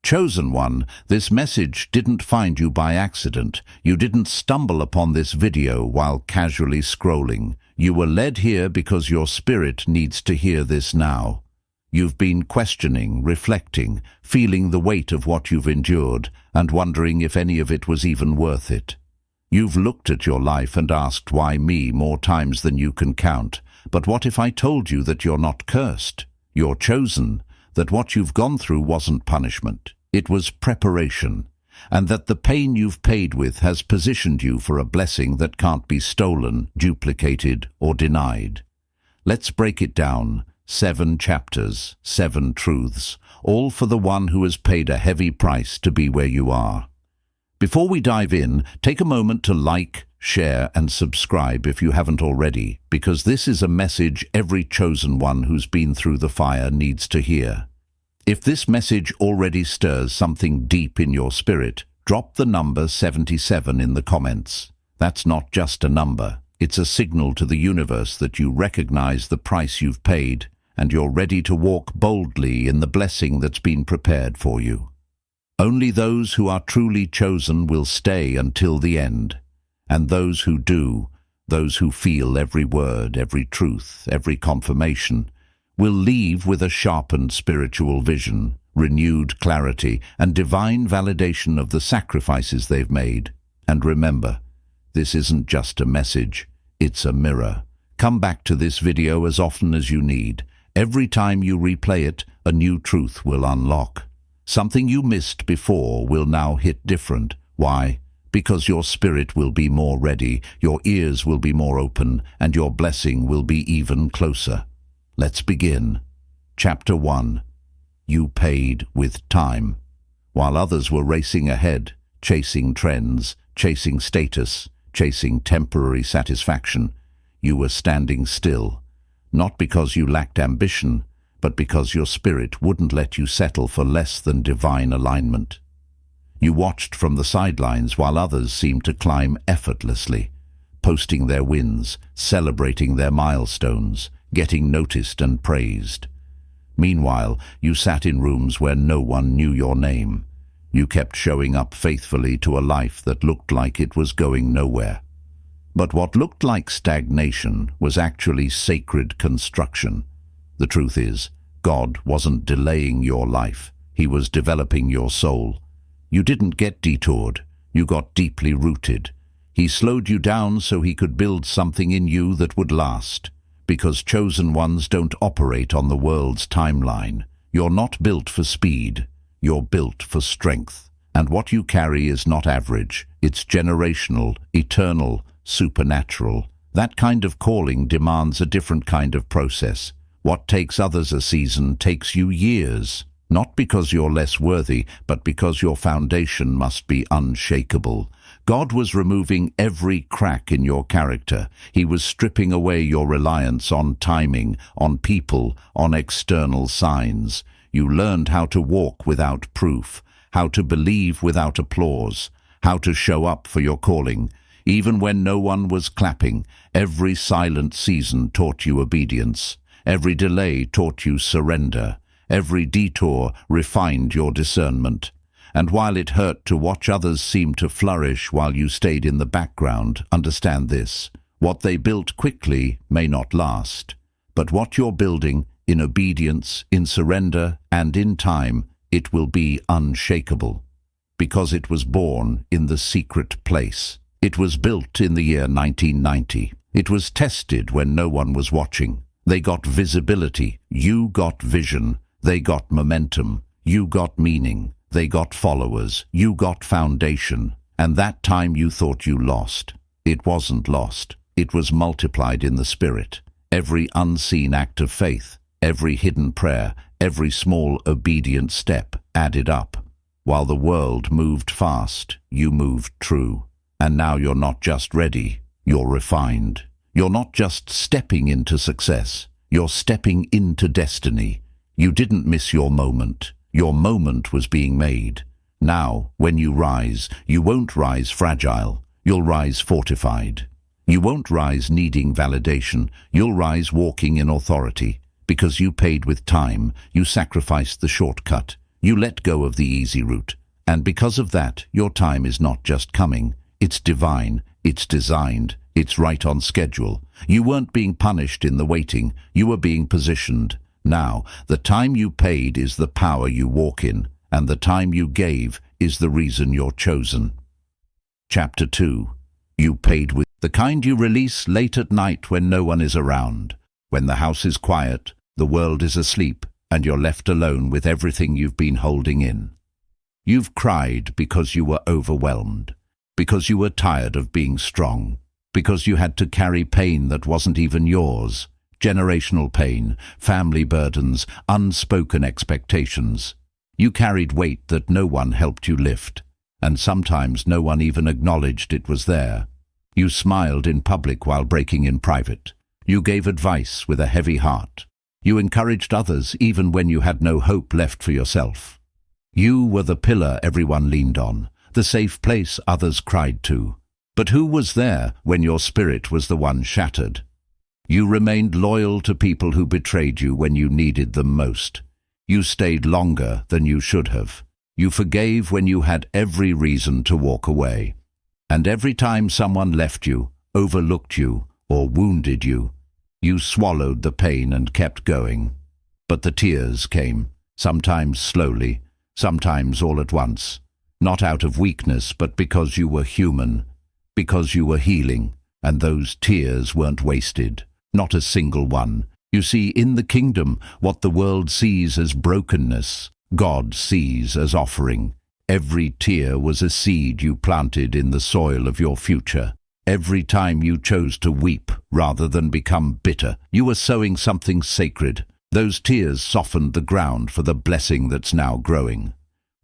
Chosen one, this message didn't find you by accident. You didn't stumble upon this video while casually scrolling. You were led here because your spirit needs to hear this now. You've been questioning, reflecting, feeling the weight of what you've endured, and wondering if any of it was even worth it. You've looked at your life and asked, why me, more times than you can count. But what if I told you that you're not cursed? You're chosen, that what you've gone through wasn't punishment. It was preparation, and that the pain you've paid with has positioned you for a blessing that can't be stolen, duplicated, or denied. Let's break it down. 7 chapters, 7 truths, all for the one who has paid a heavy price to be where you are. Before we dive in, take a moment to like, share, and subscribe if you haven't already, because this is a message every chosen one who's been through the fire needs to hear. If this message already stirs something deep in your spirit, drop the number 77 in the comments. That's not just a number. It's a signal to the universe that you recognize the price you've paid, and you're ready to walk boldly in the blessing that's been prepared for you. Only those who are truly chosen will stay until the end, and those who do, those who feel every word, every truth, every confirmation, will leave with a sharpened spiritual vision, renewed clarity, and divine validation of the sacrifices they've made. And remember, this isn't just a message, it's a mirror. Come back to this video as often as you need. Every time you replay it, a new truth will unlock. Something you missed before will now hit different. Why? Because your spirit will be more ready, your ears will be more open, and your blessing will be even closer. Let's begin. Chapter 1. You paid with time. While others were racing ahead, chasing trends, chasing status, chasing temporary satisfaction, you were standing still. Not because you lacked ambition, but because your spirit wouldn't let you settle for less than divine alignment. You watched from the sidelines while others seemed to climb effortlessly, posting their wins, celebrating their milestones, getting noticed and praised. Meanwhile, you sat in rooms where no one knew your name. You kept showing up faithfully to a life that looked like it was going nowhere. But what looked like stagnation was actually sacred construction. The truth is, God wasn't delaying your life. He was developing your soul. You didn't get detoured. You got deeply rooted. He slowed you down so he could build something in you that would last. Because chosen ones don't operate on the world's timeline. You're not built for speed. You're built for strength. And what you carry is not average. It's generational, eternal, supernatural. That kind of calling demands a different kind of process. What takes others a season takes you years. Not because you're less worthy, but because your foundation must be unshakable. God was removing every crack in your character. He was stripping away your reliance on timing, on people, on external signs. You learned how to walk without proof, how to believe without applause, how to show up for your calling. Even when no one was clapping, every silent season taught you obedience. Every delay taught you surrender. Every detour refined your discernment. And while it hurt to watch others seem to flourish while you stayed in the background, understand this: what they built quickly may not last. But what you're building, in obedience, in surrender, and in time, it will be unshakable. Because it was born in the secret place. It was built in the year 1990. It was tested when no one was watching. They got visibility. You got vision. They got momentum. You got meaning. They got followers. You got foundation. And that time you thought you lost. It wasn't lost. It was multiplied in the spirit. Every unseen act of faith, every hidden prayer, every small obedient step added up. While the world moved fast, you moved true. And now you're not just ready, you're refined. You're not just stepping into success, you're stepping into destiny. You didn't miss your moment. Your moment was being made. Now, when you rise, you won't rise fragile. You'll rise fortified. You won't rise needing validation. You'll rise walking in authority. Because you paid with time, you sacrificed the shortcut. You let go of the easy route, and because of that, your time is not just coming. It's divine, it's designed, it's right on schedule. You weren't being punished in the waiting, you were being positioned. Now, the time you paid is the power you walk in, and the time you gave is the reason you're chosen. Chapter 2. You paid with the kind you release late at night when no one is around. When the house is quiet, the world is asleep, and you're left alone with everything you've been holding in. You've cried because you were overwhelmed, because you were tired of being strong, because you had to carry pain that wasn't even yours, generational pain, family burdens, unspoken expectations. You carried weight that no one helped you lift, and sometimes no one even acknowledged it was there. You smiled in public while breaking in private. You gave advice with a heavy heart. You encouraged others even when you had no hope left for yourself. You were the pillar everyone leaned on, the safe place others cried to. But who was there when your spirit was the one shattered? You remained loyal to people who betrayed you when you needed them most. You stayed longer than you should have. You forgave when you had every reason to walk away. And every time someone left you, overlooked you, or wounded you, you swallowed the pain and kept going. But the tears came, sometimes slowly, sometimes all at once, not out of weakness, but because you were human, because you were healing, and those tears weren't wasted, not a single one. You see, in the kingdom, what the world sees as brokenness, God sees as offering. Every tear was a seed you planted in the soil of your future. Every time you chose to weep rather than become bitter, you were sowing something sacred. Those tears softened the ground for the blessing that's now growing.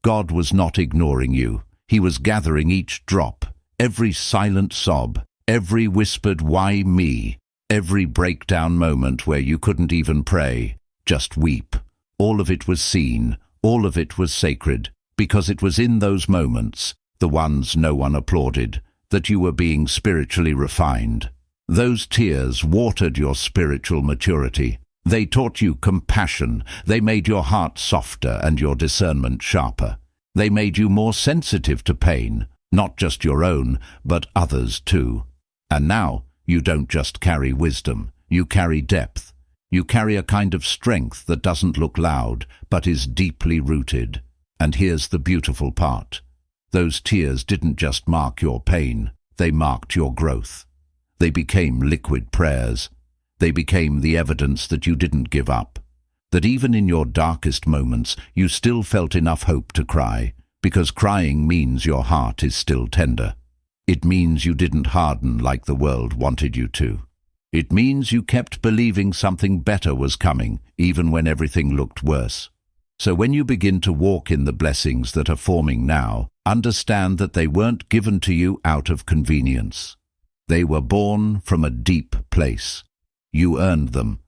God was not ignoring you. He was gathering each drop, every silent sob, every whispered "why me?" every breakdown moment where you couldn't even pray, just weep. All of it was seen, all of it was sacred, because it was in those moments, the ones no one applauded, that you were being spiritually refined. Those tears watered your spiritual maturity. They taught you compassion. They made your heart softer and your discernment sharper. They made you more sensitive to pain, not just your own, but others too. And now, you don't just carry wisdom, you carry depth. You carry a kind of strength that doesn't look loud, but is deeply rooted. And here's the beautiful part. Those tears didn't just mark your pain, they marked your growth. They became liquid prayers. They became the evidence that you didn't give up, that even in your darkest moments you still felt enough hope to cry, because crying means your heart is still tender. It means you didn't harden like the world wanted you to. It means you kept believing something better was coming, even when everything looked worse. So when you begin to walk in the blessings that are forming now, understand that they weren't given to you out of convenience. They were born from a deep place. You earned them,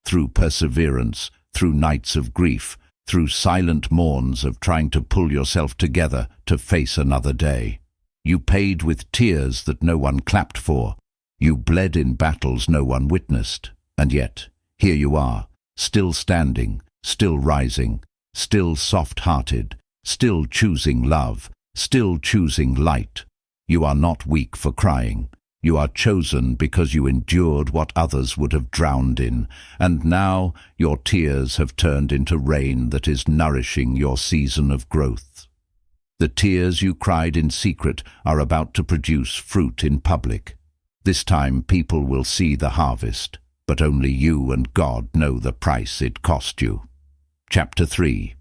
through perseverance, through nights of grief, through silent morns of trying to pull yourself together to face another day. You paid with tears that no one clapped for. You bled in battles no one witnessed. And yet, here you are, still standing, still rising, still soft-hearted, still choosing love, still choosing light. You are not weak for crying. You are chosen because you endured what others would have drowned in, and now your tears have turned into rain that is nourishing your season of growth. The tears you cried in secret are about to produce fruit in public. This time people will see the harvest, but only you and God know the price it cost you. Chapter 3.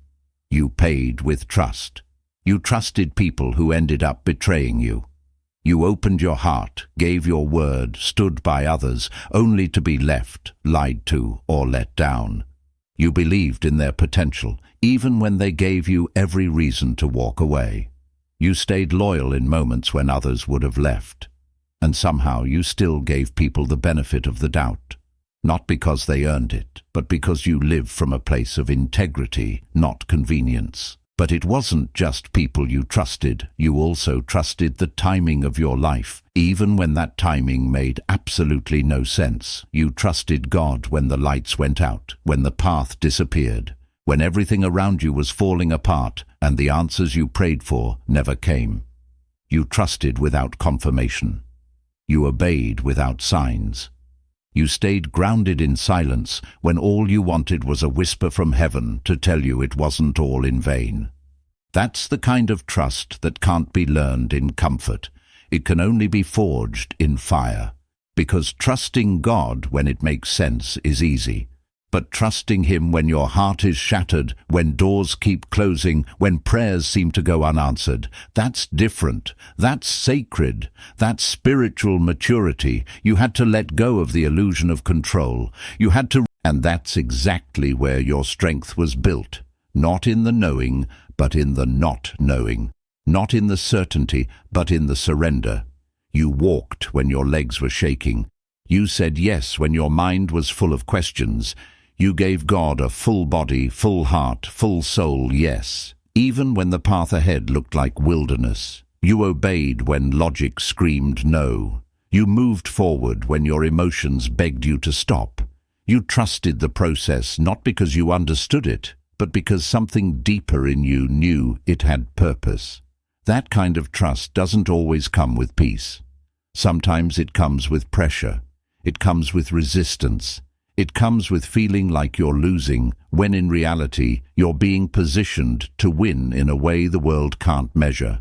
You paid with trust. You trusted people who ended up betraying you. You opened your heart, gave your word, stood by others, only to be left, lied to, or let down. You believed in their potential, even when they gave you every reason to walk away. You stayed loyal in moments when others would have left. And somehow you still gave people the benefit of the doubt. Not because they earned it, but because you live from a place of integrity, not convenience. But it wasn't just people you trusted, you also trusted the timing of your life. Even when that timing made absolutely no sense, you trusted God when the lights went out, when the path disappeared, when everything around you was falling apart and the answers you prayed for never came. You trusted without confirmation. You obeyed without signs. You stayed grounded in silence when all you wanted was a whisper from heaven to tell you it wasn't all in vain. That's the kind of trust that can't be learned in comfort. It can only be forged in fire. Because trusting God when it makes sense is easy. But trusting Him when your heart is shattered, when doors keep closing, when prayers seem to go unanswered, that's different. That's sacred. That's spiritual maturity. You had to let go of the illusion of control. And that's exactly where your strength was built. Not in the knowing, but in the not knowing. Not in the certainty, but in the surrender. You walked when your legs were shaking. You said yes when your mind was full of questions. You gave God a full body, full heart, full soul yes, even when the path ahead looked like wilderness. You obeyed when logic screamed no. You moved forward when your emotions begged you to stop. You trusted the process not because you understood it, but because something deeper in you knew it had purpose. That kind of trust doesn't always come with peace. Sometimes it comes with pressure. It comes with resistance. It comes with feeling like you're losing, when in reality, you're being positioned to win in a way the world can't measure.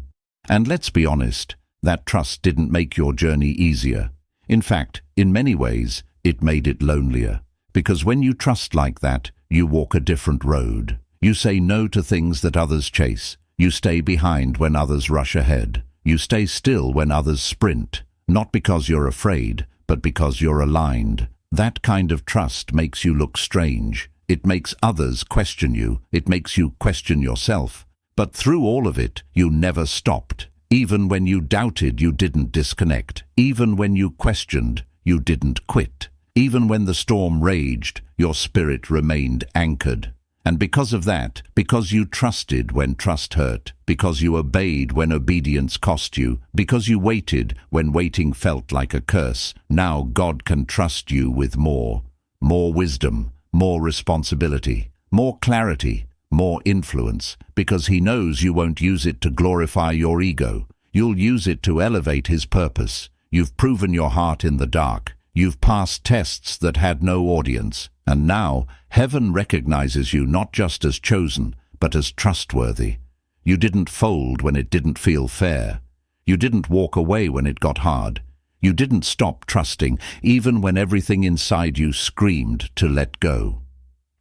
And let's be honest, that trust didn't make your journey easier. In fact, in many ways, it made it lonelier. Because when you trust like that, you walk a different road. You say no to things that others chase. You stay behind when others rush ahead. You stay still when others sprint. Not because you're afraid, but because you're aligned. That kind of trust makes you look strange. It makes others question you. It makes you question yourself. But through all of it, you never stopped. Even when you doubted, you didn't disconnect. Even when you questioned, you didn't quit. Even when the storm raged, your spirit remained anchored. And because of that, because you trusted when trust hurt, because you obeyed when obedience cost you, because you waited when waiting felt like a curse, now God can trust you with more wisdom, more responsibility, more clarity, more influence, because He knows you won't use it to glorify your ego. You'll use it to elevate His purpose. You've proven your heart in the dark. You've passed tests that had no audience. And now, heaven recognizes you not just as chosen, but as trustworthy. You didn't fold when it didn't feel fair. You didn't walk away when it got hard. You didn't stop trusting, even when everything inside you screamed to let go.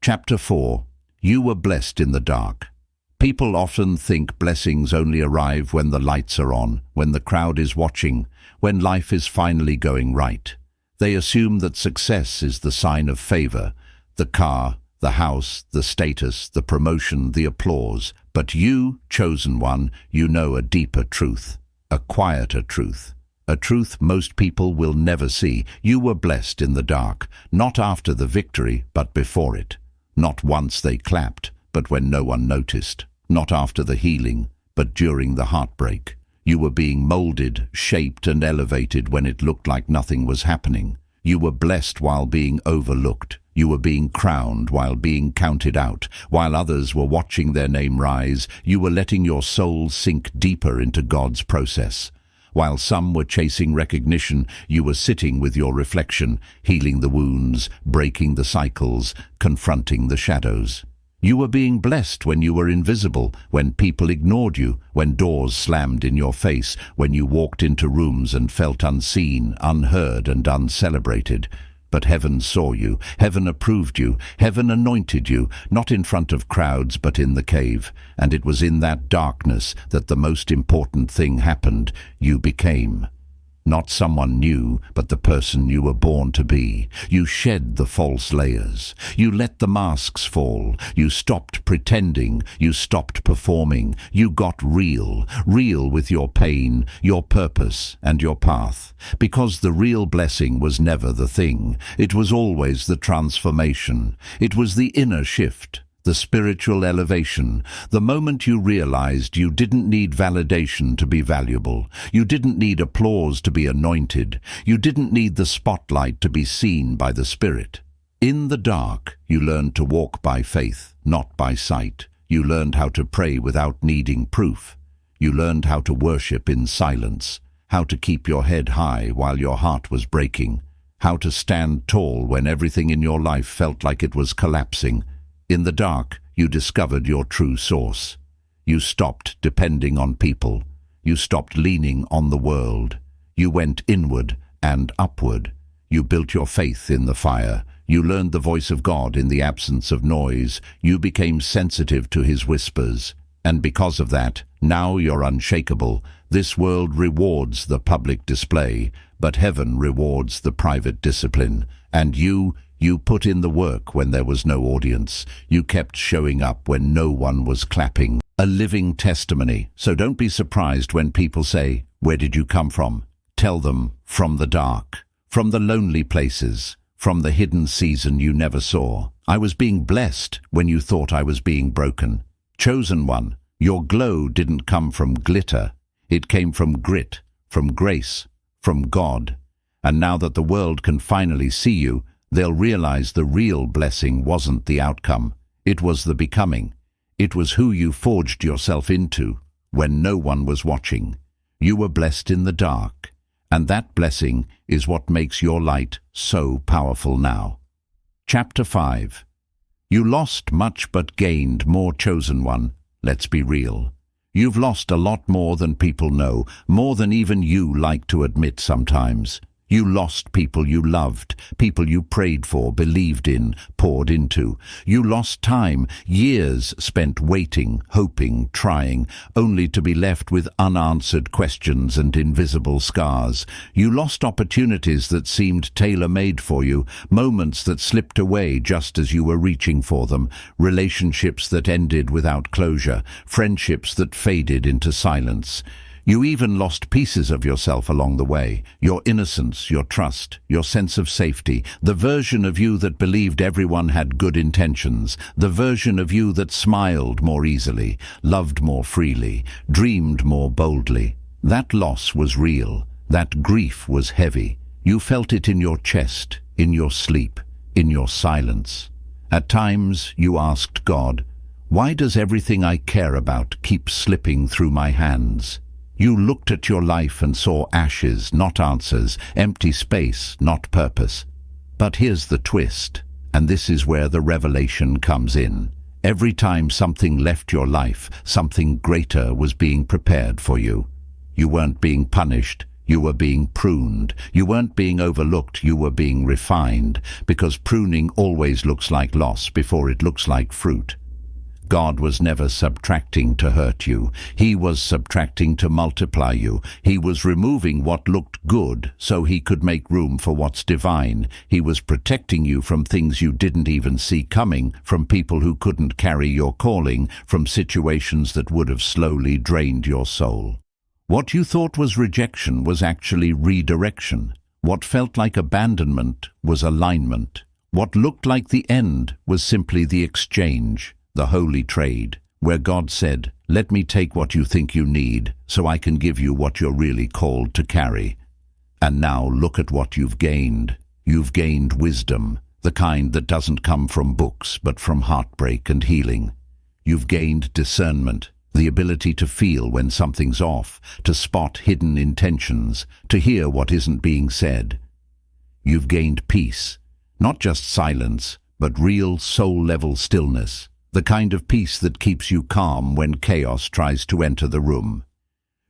Chapter 4. You were blessed in the dark. People often think blessings only arrive when the lights are on, when the crowd is watching, when life is finally going right. They assume that success is the sign of favor, the car, the house, the status, the promotion, the applause. But you, chosen one, you know a deeper truth, a quieter truth, a truth most people will never see. You were blessed in the dark, not after the victory, but before it. Not once they clapped, but when no one noticed. Not after the healing, but during the heartbreak. You were being molded, shaped and elevated when it looked like nothing was happening. You were blessed while being overlooked. You were being crowned while being counted out. While others were watching their name rise, you were letting your soul sink deeper into God's process. While some were chasing recognition, you were sitting with your reflection, healing the wounds, breaking the cycles, confronting the shadows. You were being blessed when you were invisible, when people ignored you, when doors slammed in your face, when you walked into rooms and felt unseen, unheard and uncelebrated. But heaven saw you, heaven approved you, heaven anointed you, not in front of crowds but in the cave. And it was in that darkness that the most important thing happened. You became. Not someone new, but the person you were born to be. You shed the false layers. You let the masks fall. You stopped pretending. You stopped performing. You got real, real with your pain, your purpose, and your path. Because the real blessing was never the thing. It was always the transformation. It was the inner shift. The spiritual elevation, the moment you realized you didn't need validation to be valuable. You didn't need applause to be anointed. You didn't need the spotlight to be seen by the Spirit. In the dark, you learned to walk by faith, not by sight. You learned how to pray without needing proof. You learned how to worship in silence, how to keep your head high while your heart was breaking, how to stand tall when everything in your life felt like it was collapsing. In the dark, you discovered your true source. You stopped depending on people. You stopped leaning on the world. You went inward and upward. You built your faith in the fire. You learned the voice of God in the absence of noise. You became sensitive to his whispers. And because of that, now you're unshakable. This world rewards the public display, but heaven rewards the private discipline. And you put in the work when there was no audience. You kept showing up when no one was clapping. A living testimony. So don't be surprised when people say, "Where did you come from?" Tell them, from the dark, from the lonely places, from the hidden season you never saw. I was being blessed when you thought I was being broken. Chosen one, your glow didn't come from glitter. It came from grit, from grace, from God. And now that the world can finally see you, they'll realize the real blessing wasn't the outcome. It was the becoming. It was who you forged yourself into when no one was watching. You were blessed in the dark, and that blessing is what makes your light so powerful now. Chapter 5. You lost much but gained more, chosen one. Let's be real. You've lost a lot more than people know, more than even you like to admit sometimes. You lost people you loved, people you prayed for, believed in, poured into. You lost time, years spent waiting, hoping, trying, only to be left with unanswered questions and invisible scars. You lost opportunities that seemed tailor-made for you, moments that slipped away just as you were reaching for them, relationships that ended without closure, friendships that faded into silence. You even lost pieces of yourself along the way, your innocence, your trust, your sense of safety, the version of you that believed everyone had good intentions, the version of you that smiled more easily, loved more freely, dreamed more boldly. That loss was real. That grief was heavy. You felt it in your chest, in your sleep, in your silence. At times you asked God, "Why does everything I care about keep slipping through my hands?" You looked at your life and saw ashes, not answers, empty space, not purpose. But here's the twist, and this is where the revelation comes in. Every time something left your life, something greater was being prepared for you. You weren't being punished, you were being pruned. You weren't being overlooked, you were being refined, because pruning always looks like loss before it looks like fruit. God was never subtracting to hurt you. He was subtracting to multiply you. He was removing what looked good so he could make room for what's divine. He was protecting you from things you didn't even see coming, from people who couldn't carry your calling, from situations that would have slowly drained your soul. What you thought was rejection was actually redirection. What felt like abandonment was alignment. What looked like the end was simply the exchange. The holy trade, where God said, "Let me take what you think you need, so I can give you what you're really called to carry." And now look at what you've gained. You've gained wisdom, the kind that doesn't come from books, but from heartbreak and healing. You've gained discernment, the ability to feel when something's off, to spot hidden intentions, to hear what isn't being said. You've gained peace, not just silence, but real soul-level stillness. The kind of peace that keeps you calm when chaos tries to enter the room.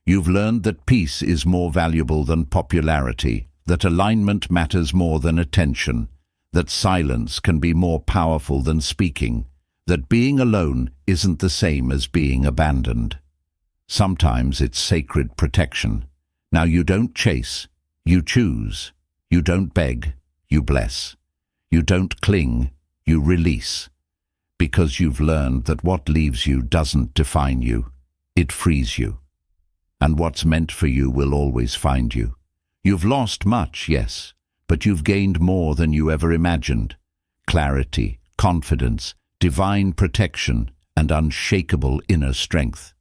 You've learned that peace is more valuable than popularity, that alignment matters more than attention, that silence can be more powerful than speaking, that being alone isn't the same as being abandoned. Sometimes it's sacred protection. Now you don't chase, you choose. You don't beg, you bless. You don't cling, you release. Because you've learned that what leaves you doesn't define you, it frees you. And what's meant for you will always find you. You've lost much, yes, but you've gained more than you ever imagined. Clarity, confidence, divine protection, and unshakable inner strength.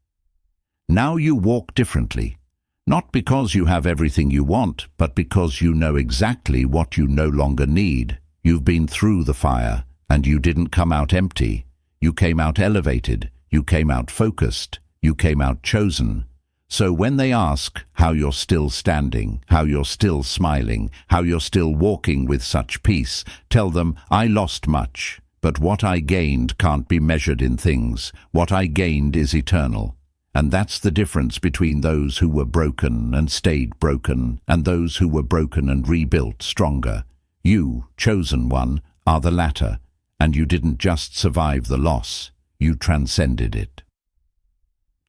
Now you walk differently, not because you have everything you want, but because you know exactly what you no longer need. You've been through the fire, and you didn't come out empty. You came out elevated. You came out focused. You came out chosen. So when they ask how you're still standing, how you're still smiling, how you're still walking with such peace, tell them, I lost much, but what I gained can't be measured in things. What I gained is eternal. And that's the difference between those who were broken and stayed broken and those who were broken and rebuilt stronger. You, chosen one, are the latter, and you didn't just survive the loss, you transcended it.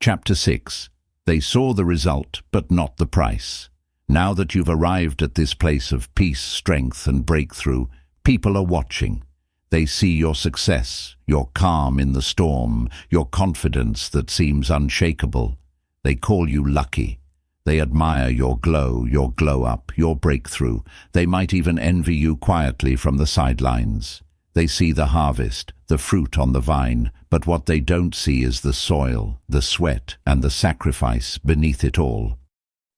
Chapter 6. They saw the result, but not the price. Now that you've arrived at this place of peace, strength, and breakthrough, people are watching. They see your success, your calm in the storm, your confidence that seems unshakable. They call you lucky. They admire your glow up, your breakthrough. They might even envy you quietly from the sidelines. They see the harvest, the fruit on the vine, but what they don't see is the soil, the sweat, and the sacrifice beneath it all.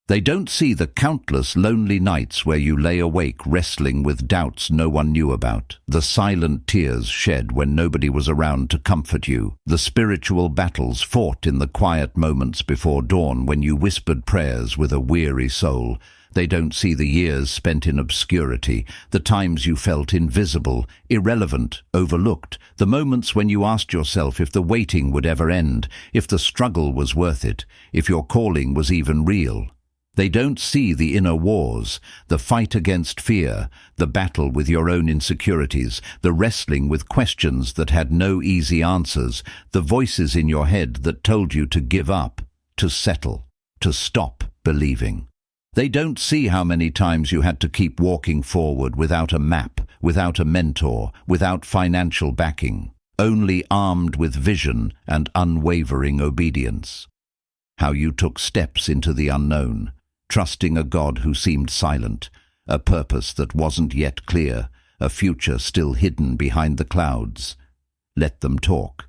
They don't see the countless lonely nights where you lay awake wrestling with doubts no one knew about, the silent tears shed when nobody was around to comfort you, the spiritual battles fought in the quiet moments before dawn when you whispered prayers with a weary soul. They don't see the years spent in obscurity, the times you felt invisible, irrelevant, overlooked, the moments when you asked yourself if the waiting would ever end, if the struggle was worth it, if your calling was even real. They don't see the inner wars, the fight against fear, the battle with your own insecurities, the wrestling with questions that had no easy answers, the voices in your head that told you to give up, to settle, to stop believing. They don't see how many times you had to keep walking forward without a map, without a mentor, without financial backing, only armed with vision and unwavering obedience. How you took steps into the unknown, trusting a God who seemed silent, a purpose that wasn't yet clear, a future still hidden behind the clouds. Let them talk.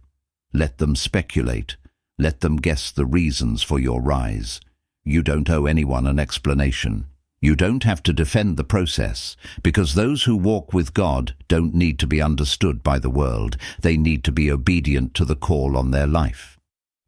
Let them speculate. Let them guess the reasons for your rise. You don't owe anyone an explanation. You don't have to defend the process, because those who walk with God don't need to be understood by the world. They need to be obedient to the call on their life.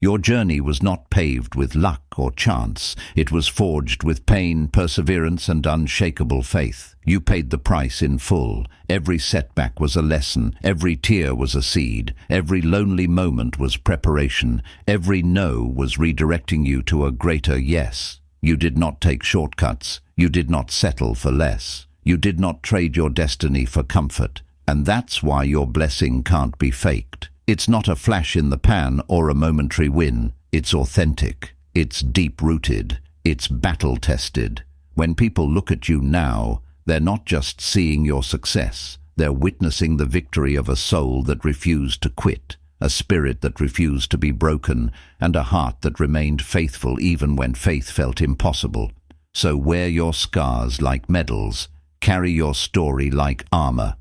Your journey was not paved with luck or chance. It was forged with pain, perseverance, and unshakable faith. You paid the price in full. Every setback was a lesson. Every tear was a seed. Every lonely moment was preparation. Every no was redirecting you to a greater yes. You did not take shortcuts. You did not settle for less. You did not trade your destiny for comfort. And that's why your blessing can't be faked. It's not a flash in the pan or a momentary win. It's authentic. It's deep-rooted. It's battle-tested. When people look at you now, they're not just seeing your success. They're witnessing the victory of a soul that refused to quit, a spirit that refused to be broken, and a heart that remained faithful even when faith felt impossible. So wear your scars like medals. Carry your story like armor.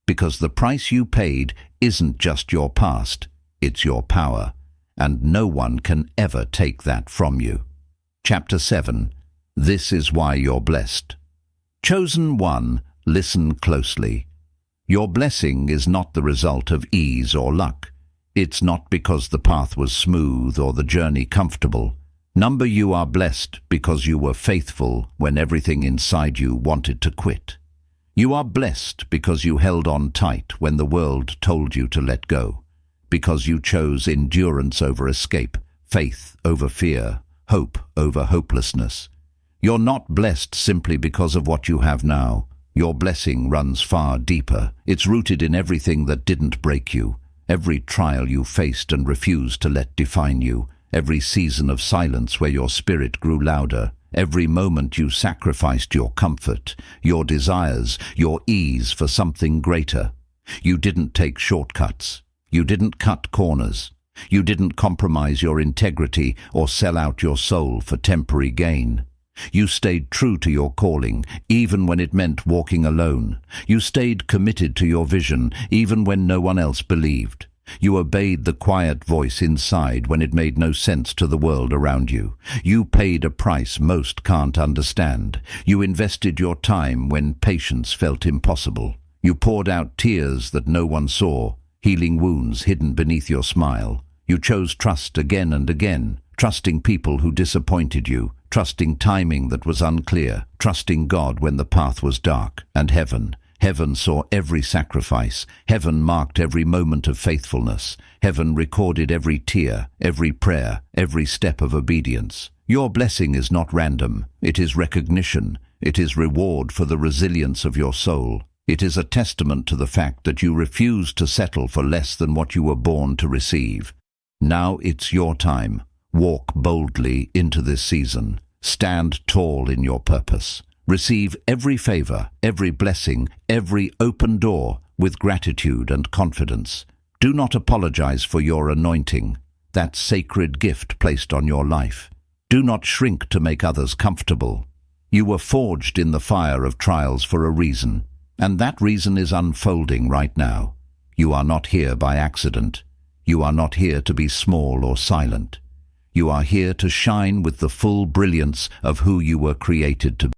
Because the price you paid isn't just your past, it's your power, and no one can ever take that from you. Chapter 7. This is why you're blessed. Chosen one, listen closely. Your blessing is not the result of ease or luck. It's not because the path was smooth or the journey comfortable. Number, you are blessed because you were faithful when everything inside you wanted to quit. You are blessed because you held on tight when the world told you to let go, because you chose endurance over escape, faith over fear, hope over hopelessness. You're not blessed simply because of what you have now. Your blessing runs far deeper. It's rooted in everything that didn't break you, every trial you faced and refused to let define you, every season of silence where your spirit grew louder, every moment you sacrificed your comfort, your desires, your ease for something greater. You didn't take shortcuts. You didn't cut corners. You didn't compromise your integrity or sell out your soul for temporary gain. You stayed true to your calling, even when it meant walking alone. You stayed committed to your vision, even when no one else believed. You obeyed the quiet voice inside when it made no sense to the world around you. You paid a price most can't understand. You invested your time when patience felt impossible. You poured out tears that no one saw, healing wounds hidden beneath your smile. You chose trust again and again, trusting people who disappointed you, trusting timing that was unclear, trusting God when the path was dark. And heaven saw every sacrifice. Heaven marked every moment of faithfulness. Heaven recorded every tear, every prayer, every step of obedience. Your blessing is not random. It is recognition. It is reward for the resilience of your soul. It is a testament to the fact that you refused to settle for less than what you were born to receive. Now it's your time. Walk boldly into this season. Stand tall in your purpose. Receive every favor, every blessing, every open door with gratitude and confidence. Do not apologize for your anointing, that sacred gift placed on your life. Do not shrink to make others comfortable. You were forged in the fire of trials for a reason, and that reason is unfolding right now. You are not here by accident. You are not here to be small or silent. You are here to shine with the full brilliance of who you were created to be.